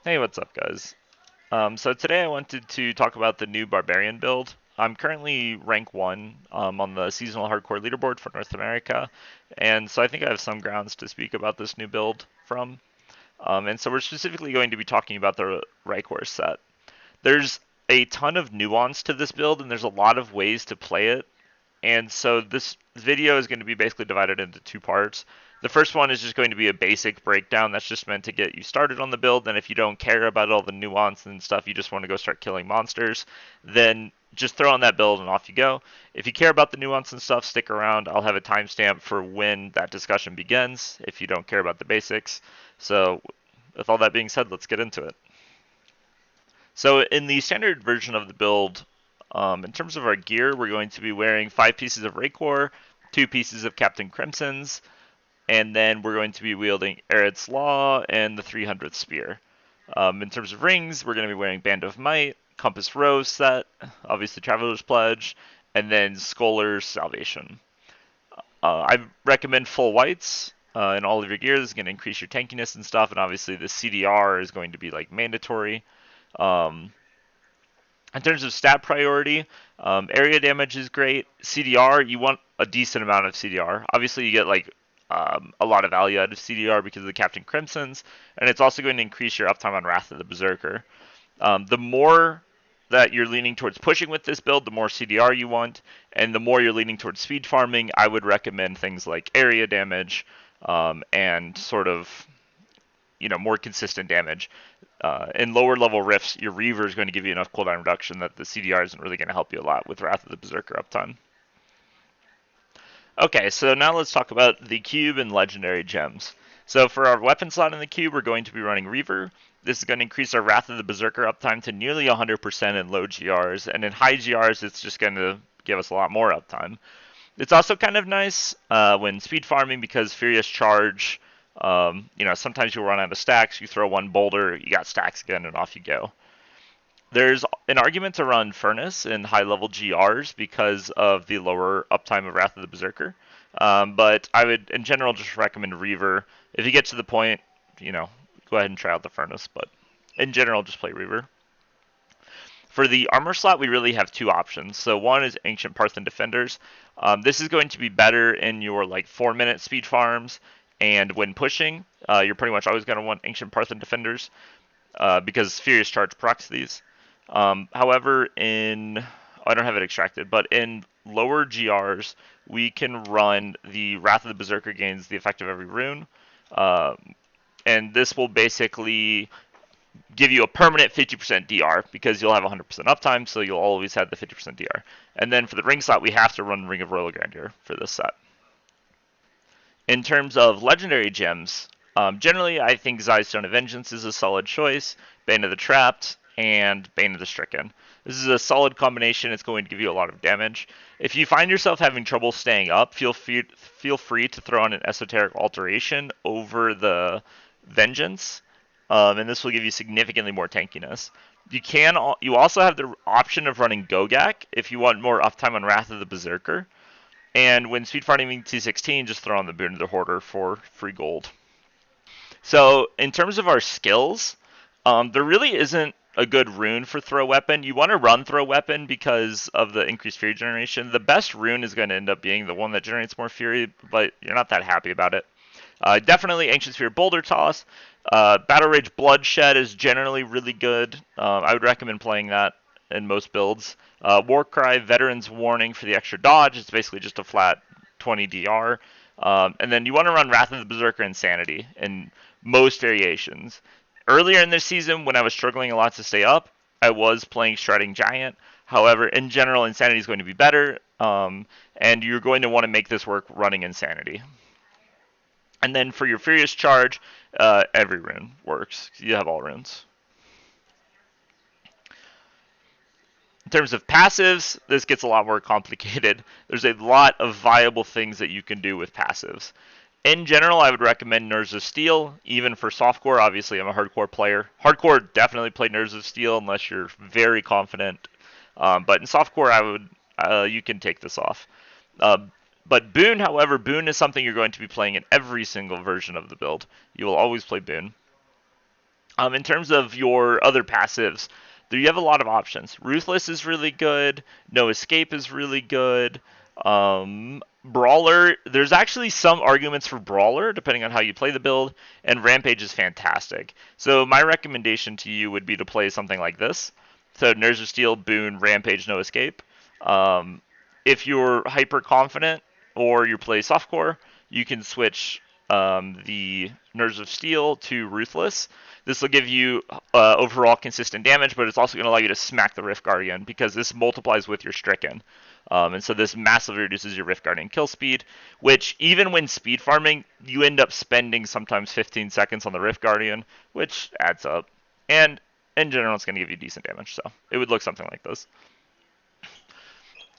Hey, what's up, guys? So today I wanted to talk about the new Barbarian build. I'm currently rank 1 on the seasonal hardcore leaderboard for North America, and so I think I have some grounds to speak about this new build from. And so we're specifically going to be talking about the Raekor set. There's a ton of nuance to this build, and there's a lot of ways to play it. And so this video is going to be basically divided into two parts. The first one is just going to be a basic breakdown that's just meant to get you started on the build. And if you don't care about all the nuance and stuff, you just want to go start killing monsters, then just throw on that build and off you go. If you care about the nuance and stuff, stick around. I'll have a timestamp for when that discussion begins if you don't care about the basics. So, with all that being said, let's get into it. So in the standard version of the build, in terms of our gear, we're going to be wearing 5 pieces of Raekor, 2 pieces of Captain Crimson's, and then we're going to be wielding Ered's Law and the 300th Spear. In terms of rings, we're going to be wearing Band of Might, Compass Rose set, obviously Traveler's Pledge, and then Scholar's Salvation. I recommend full whites in all of your gear. This is going to increase your tankiness and stuff, and obviously the CDR is going to be like mandatory. Um, in terms of stat priority, area damage is great. CDR, you want a decent amount of CDR. Obviously, you get like a lot of value out of CDR because of the Captain Crimson's, and it's also going to increase your uptime on Wrath of the Berserker. The more that you're leaning towards pushing with this build, the more CDR you want, and the more you're leaning towards speed farming, I would recommend things like area damage and sort of more consistent damage. In lower level rifts, your Reaver is going to give you enough cooldown reduction that the CDR isn't really going to help you a lot with Wrath of the Berserker uptime. Okay, so now let's talk about the cube and legendary gems. So for our weapon slot in the cube, we're going to be running Reaver. This is going to increase our Wrath of the Berserker uptime to nearly 100% in low GRs, and in high GRs, it's just going to give us a lot more uptime. It's also kind of nice when speed farming because Furious Charge, sometimes you'll run out of stacks, you throw one boulder, you got stacks again, and off you go. There's an argument to run Furnace in high level GRs because of the lower uptime of Wrath of the Berserker. But I would, in general, just recommend Reaver. If you get to the point, go ahead and try out the Furnace, but in general, just play Reaver. For the armor slot, we really have two options. So one is Ancient Parthan Defenders. This is going to be better in your like 4-minute speed farms, and when pushing, you're pretty much always going to want Ancient Parthan Defenders because Furious Charge procs these. However, I don't have it extracted, but in lower GRs, we can run the Wrath of the Berserker gains the effect of every rune, uh, and this will basically give you a permanent 50% DR because you'll have 100% uptime, so you'll always have the 50% DR. And then for the ring slot, we have to run Ring of Royal Grandeur for this set. In terms of legendary gems, generally I think Zystone of Vengeance is a solid choice, Bane of the Trapped, and Bane of the Stricken. This is a solid combination. It's going to give you a lot of damage. If you find yourself having trouble staying up, feel free to throw on an Esoteric Alteration over the Vengeance, and this will give you significantly more tankiness. You also have the option of running Gogak if you want more uptime on Wrath of the Berserker. And when speed farming T16, just throw on the Boon of the Hoarder for free gold. So in terms of our skills, there really isn't a good rune for throw weapon. You want to run throw weapon because of the increased fury generation. The best rune is going to end up being the one that generates more fury, but you're not that happy about it. Definitely Ancient Sphere Boulder Toss. Battle Rage Bloodshed is generally really good. I would recommend playing that in most builds. Warcry Veteran's Warning for the extra dodge. It's basically just a flat 20 DR. And then you want to run Wrath of the Berserker Insanity in most variations. Earlier in this season, when I was struggling a lot to stay up, I was playing Striding Giant. However, in general, Insanity is going to be better, and you're going to want to make this work running Insanity. And then for your Furious Charge, every rune works. You have all runes. In terms of passives, this gets a lot more complicated. There's a lot of viable things that you can do with passives. In general, I would recommend Nerves of Steel, even for softcore. Obviously, I'm a hardcore player. Hardcore definitely play Nerves of Steel unless you're very confident. But in softcore, you can take this off. But Boon, however, Boon is something you're going to be playing in every single version of the build. You will always play Boon. In terms of your other passives, there you have a lot of options. Ruthless is really good. No Escape is really good. Brawler, there's actually some arguments for Brawler depending on how you play the build, and Rampage is fantastic. So my recommendation to you would be to play something like this. So Nerves of Steel, Boon, Rampage, No Escape. Um, if you're hyper confident or you play softcore, you can switch the Nerves of Steel to Ruthless. This will give you overall consistent damage, but it's also going to allow you to smack the Rift Guardian because this multiplies with your Stricken. And so this massively reduces your Rift Guardian kill speed, which even when speed farming, you end up spending sometimes 15 seconds on the Rift Guardian, which adds up. And in general, it's going to give you decent damage, so it would look something like this.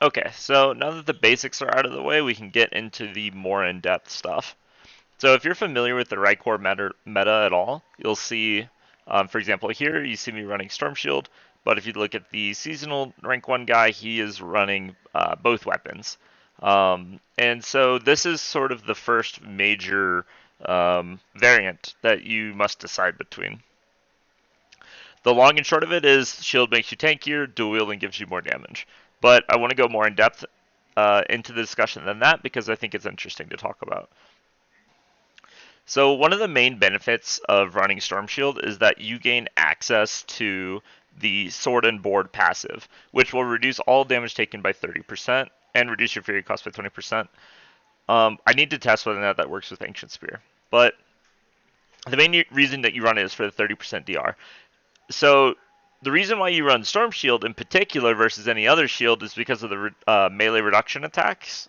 Okay, so now that the basics are out of the way, we can get into the more in-depth stuff. So if you're familiar with the Raekor meta at all, you'll see, for example, here you see me running Storm Shield, but if you look at the seasonal rank 1 guy, he is running both weapons. And so this is sort of the first major variant that you must decide between. The long and short of it is shield makes you tankier, dual wielding gives you more damage. But I want to go more in depth into the discussion than that because I think it's interesting to talk about. So one of the main benefits of running Storm Shield is that you gain access to the Sword and Board passive, which will reduce all damage taken by 30% and reduce your Fury cost by 20%. I need to test whether or not that works with Ancient Spear, but the main reason that you run it is for the 30% DR. So the reason why you run Storm Shield in particular versus any other shield is because of the melee reduction attacks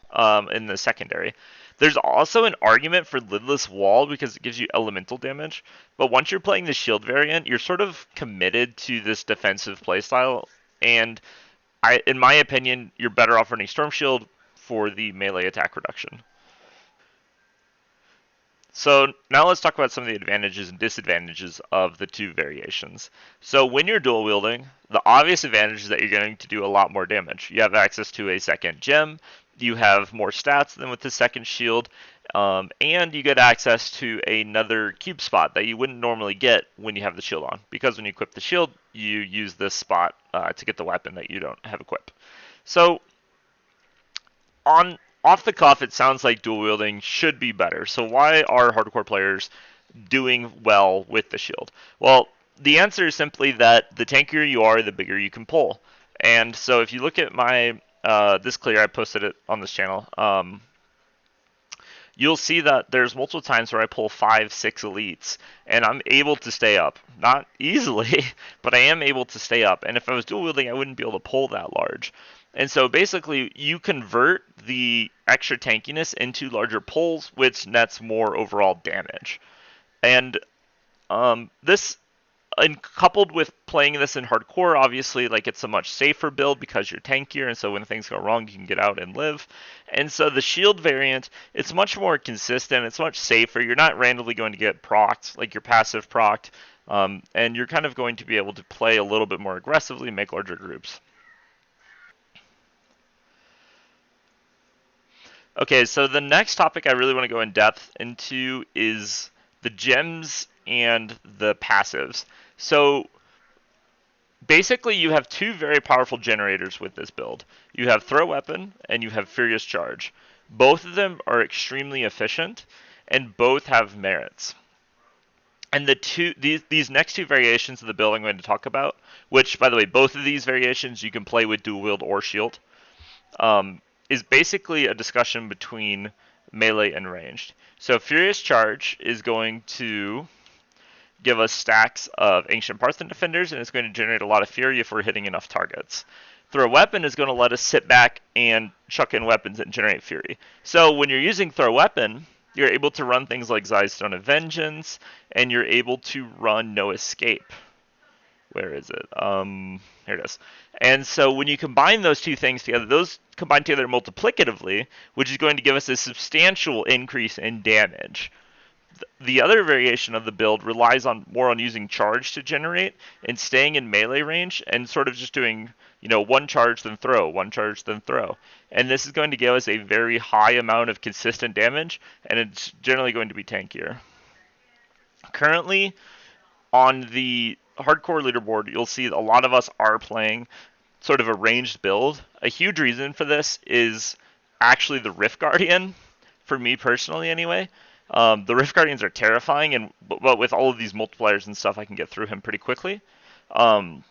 in the secondary. There's also an argument for Lidless Wall because it gives you elemental damage, but once you're playing the shield variant, you're sort of committed to this defensive playstyle, and in my opinion, you're better off running Storm Shield for the melee attack reduction. So now let's talk about some of the advantages and disadvantages of the two variations. So when you're dual wielding, the obvious advantage is that you're going to do a lot more damage. You have access to a second gem, you have more stats than with the second shield, and you get access to another cube spot that you wouldn't normally get when you have the shield on. Because when you equip the shield, you use this spot to get the weapon that you don't have equipped. So on off the cuff, it sounds like dual wielding should be better. So why are hardcore players doing well with the shield? Well, the answer is simply that the tankier you are, the bigger you can pull. And so if you look at my this clear, I posted it on this channel. You'll see that there's multiple times where I pull 5, 6 elites, and I'm able to stay up. Not easily, but I am able to stay up. And if I was dual wielding, I wouldn't be able to pull that large. And so basically, you convert the extra tankiness into larger pulls, which nets more overall damage. And this, and coupled with playing this in hardcore, obviously, like it's a much safer build because you're tankier, and so when things go wrong, you can get out and live. And so the shield variant, it's much more consistent, it's much safer. You're not randomly going to get procced, like your passive procced, and you're kind of going to be able to play a little bit more aggressively, make larger groups. Okay, so the next topic I really want to go in depth into is the gems and the passives. So basically, you have two very powerful generators with this build. You have Throw Weapon and you have Furious Charge. Both of them are extremely efficient, and both have merits. And these next two variations of the build I'm going to talk about, which, by the way, both of these variations you can play with dual wield or shield, is basically a discussion between melee and ranged. So Furious Charge is going to give us stacks of Ancient Parthian Defenders, and it's going to generate a lot of Fury if we're hitting enough targets. Throw Weapon is going to let us sit back and chuck in weapons and generate Fury. So when you're using Throw Weapon, you're able to run things like Zai's Stone of Vengeance, and you're able to run No Escape. Where is it? Here it is. And so when you combine those two things together, those combine together multiplicatively, which is going to give us a substantial increase in damage. The other variation of the build relies more on using charge to generate and staying in melee range and sort of just doing, one charge then throw, one charge then throw. And this is going to give us a very high amount of consistent damage, and it's generally going to be tankier. Currently, on the hardcore leaderboard, you'll see a lot of us are playing sort of a ranged build. A huge reason for this is actually the Rift Guardian, for me personally anyway. The Rift Guardians are terrifying, but with all of these multipliers and stuff, I can get through him pretty quickly. Um,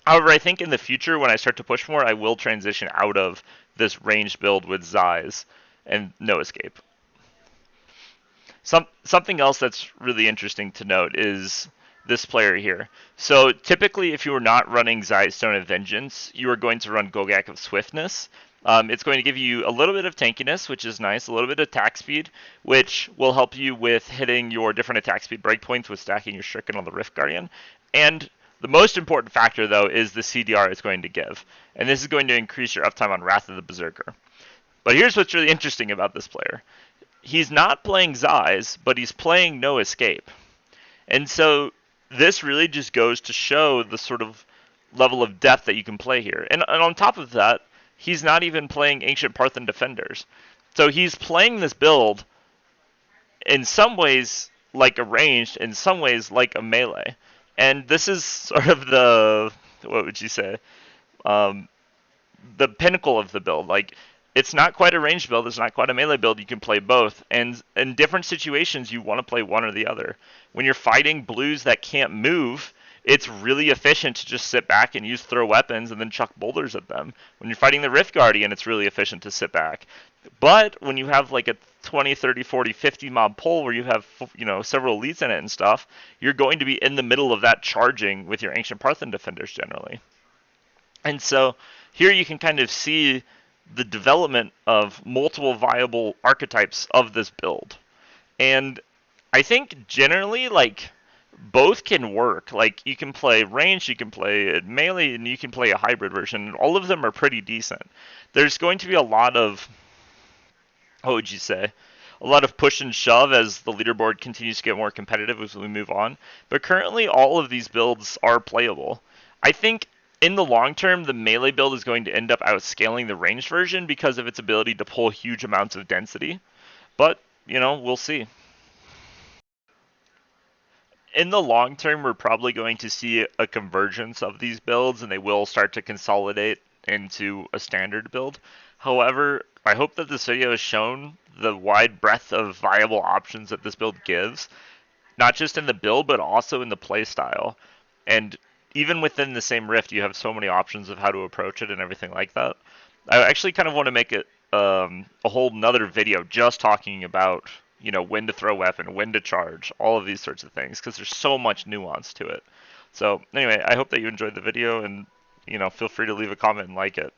However, I think in the future, when I start to push more, I will transition out of this ranged build with Zais and no escape. Something else that's really interesting to note is this player here. So typically, if you are not running Zai's Stone of Vengeance, you are going to run Gogak of Swiftness. It's going to give you a little bit of tankiness, which is nice, a little bit of attack speed, which will help you with hitting your different attack speed breakpoints with stacking your Stricken on the Rift Guardian. And the most important factor, though, is the CDR it's going to give. And this is going to increase your uptime on Wrath of the Berserker. But here's what's really interesting about this player. He's not playing Zais, but he's playing No Escape. And so this really just goes to show the sort of level of depth that you can play here. And on top of that, he's not even playing Ancient Parthan Defenders. So he's playing this build in some ways like a ranged, in some ways like a melee. And this is sort of the, what would you say, the pinnacle of the build. Like, it's not quite a ranged build, it's not quite a melee build, you can play both. And in different situations, you want to play one or the other. When you're fighting blues that can't move, it's really efficient to just sit back and use throw weapons and then chuck boulders at them. When you're fighting the Rift Guardian, it's really efficient to sit back. But when you have like a 20, 30, 40, 50 mob pull where you have, several elites in it and stuff, you're going to be in the middle of that charging with your Ancient Parthan Defenders generally. And so here you can kind of see the development of multiple viable archetypes of this build. And I think generally, like, both can work. Like, you can play ranged, you can play melee, and you can play a hybrid version. All of them are pretty decent. There's going to be a lot of, what would you say? A lot of push and shove as the leaderboard continues to get more competitive as we move on. But currently, all of these builds are playable. I think in the long term, the melee build is going to end up outscaling the ranged version because of its ability to pull huge amounts of density. But, we'll see. In the long term, we're probably going to see a convergence of these builds, and they will start to consolidate into a standard build. However, I hope that this video has shown the wide breadth of viable options that this build gives, not just in the build, but also in the playstyle. And even within the same Rift, you have so many options of how to approach it and everything like that. I actually kind of want to make it a whole nother video just talking about, when to throw weapon, when to charge, all of these sorts of things, because there's so much nuance to it. So anyway, I hope that you enjoyed the video, and, feel free to leave a comment and like it.